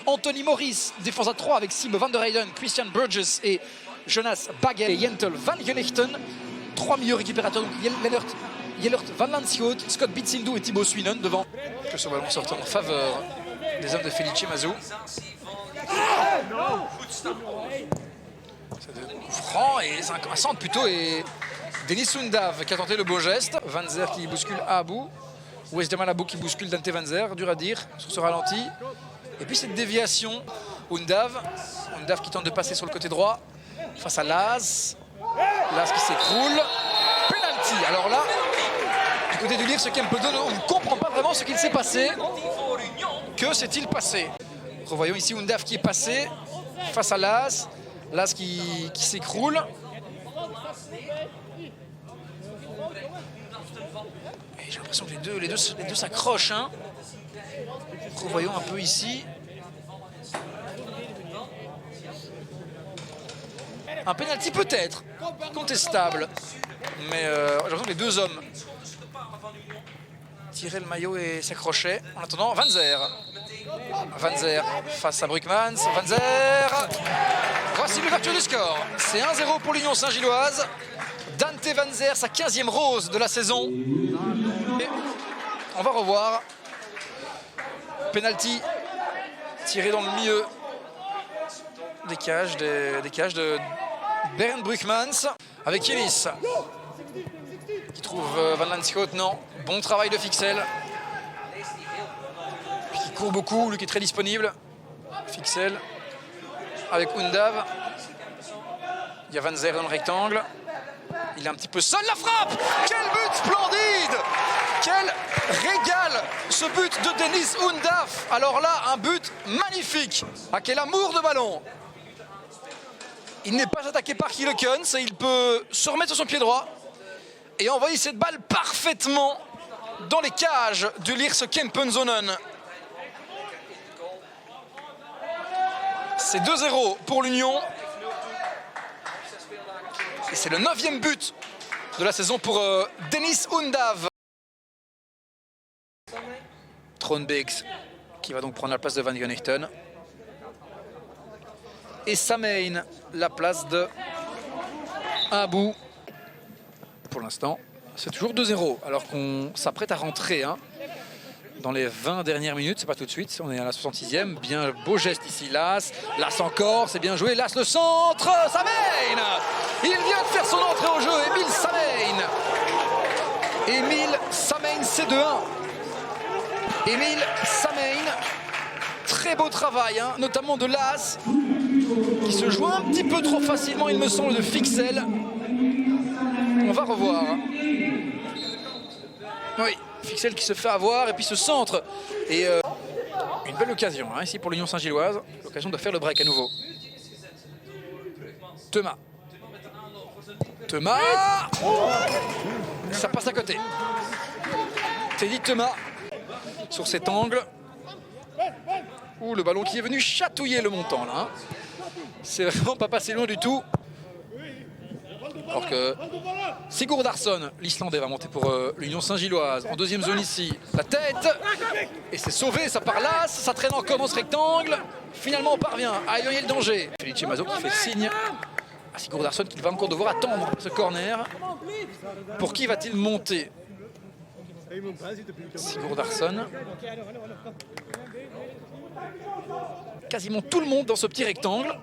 Anthony Morris, défense à 3 avec Siem van der Heyden, Christian Burgess et Jonas Bagel et Jentel van Genechten. 3 milieux récupérateurs, donc Jellert van Lanschoot, Scott Bitsindu et Thibaut Swinen devant. Que ce ballon sortant en faveur des hommes de Felice Mazou. C'est de coup franc et c'est un centre plutôt. Et Denis Undav qui a tenté le beau geste. Van Zer qui bouscule Abou. Westjamal Abou qui bouscule Dante Van Zer, dur à dire sur ce ralenti. Et puis cette déviation, Undav qui tente de passer sur le côté droit face à Laz. Laz qui s'écroule. Penalty. Alors là, du côté du Lierse Kempendon, on ne comprend pas vraiment ce qu'il s'est passé. Que s'est-il passé? Revoyons ici Undav qui est passé face à Laz. Laz qui s'écroule. J'ai l'impression que les deux s'accrochent. Hein. Revoyons un peu ici. Un penalty peut-être, contestable. Mais j'ai l'impression que les deux hommes tiraient le maillot et s'accrochaient. En attendant, Van Zer. Van Zer face à Brugmans. Van Zer. Voici l'ouverture du score. C'est 1-0 pour l'Union Saint-Gilloise. Dante Van Zer, sa 15e rose de la saison. Et on va revoir. Penalty tiré dans le milieu des cages de Bernd Brugmans avec Ellis qui trouve Van Lanschoot. Non, bon travail de Fixel qui court beaucoup, lui qui est très disponible. Fixel avec Undav. Il y a Van Zer dans le rectangle. Il est un petit peu seul, la frappe. Quel but splendide! Quel régal ce but de Denis Undav. Alors là, un but magnifique. Ah, quel amour de ballon. Il n'est pas attaqué par Kilekens et il peut se remettre sur son pied droit et envoyer cette balle parfaitement dans les cages du Lierse Kempenzonen. C'est 2-0 pour l'Union. Et c'est le 9e but de la saison pour Denis Undav. Tronbeeks qui va donc prendre la place de Van Genechten. Et Samein la place de Abou. Pour l'instant, c'est toujours 2-0 alors qu'on s'apprête à rentrer dans les 20 dernières minutes. C'est pas tout de suite, on est à la 66e. Bien beau geste ici, Las encore, c'est bien joué. Las le centre, Samein. Il vient de faire son entrée au jeu, Emile Samein, c'est 2-1. Emile Samein, très beau travail, notamment de Las, qui se joue un petit peu trop facilement, il me semble, de Fixel. On va revoir. Oui, Fixel qui se fait avoir et puis ce centre. Et une belle occasion ici pour l'Union Saint-Gilloise. L'occasion de faire le break à nouveau. Thomas. Ça passe à côté. Teddy Thomas sur cet angle. Ouh, le ballon qui est venu chatouiller le montant là. C'est vraiment pas passé loin du tout. Alors que Sigurdarsson, l'Islandais, va monter pour l'Union Saint-Gilloise. En deuxième zone ici, la tête. Et c'est sauvé, ça part là, ça traîne encore dans ce rectangle. Finalement, on parvient à éloigner le danger. Felice Mazou qui fait signe à Sigurdarsson qu'il va encore devoir attendre ce corner. Pour qui va-t-il monter? Sigurdarsson. Quasiment tout le monde dans ce petit rectangle.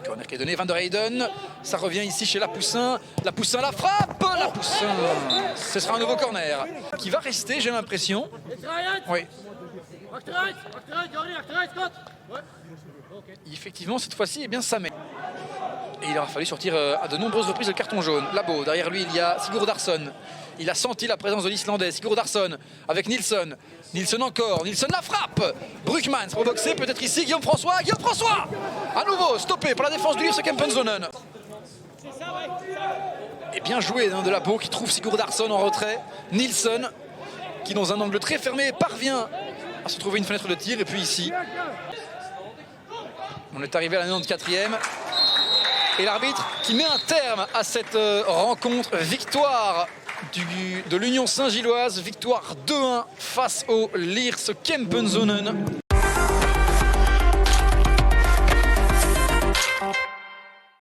Corner qui est donné, Van der Heyden. Ça revient ici chez Lapoussin. Lapoussin, la frappe. Lapoussin. Ce sera un nouveau corner qui va rester, j'ai l'impression. Oui. Effectivement, cette fois-ci, eh bien, ça met. Et il aura fallu sortir à de nombreuses reprises le carton jaune. Là-bas, derrière lui, il y a Sigurdarsson. Il a senti la présence de l'Islandais. Sigurdarsson avec Nilsson. Nilsson encore. Nilsson la frappe. Brugmans pour boxer. Peut-être ici Guillaume François. Guillaume François. À nouveau stoppé pour la défense du Lierse Kempenzonen. Et bien joué de Labo qui trouve Sigurdarsson en retrait. Nilsson qui dans un angle très fermé parvient à se trouver une fenêtre de tir. Et puis ici, on est arrivé à la 94e. Et l'arbitre qui met un terme à cette rencontre. Victoire de l'Union Saint-Gilloise. Victoire 2-1 face au Lierse Kempenzonen.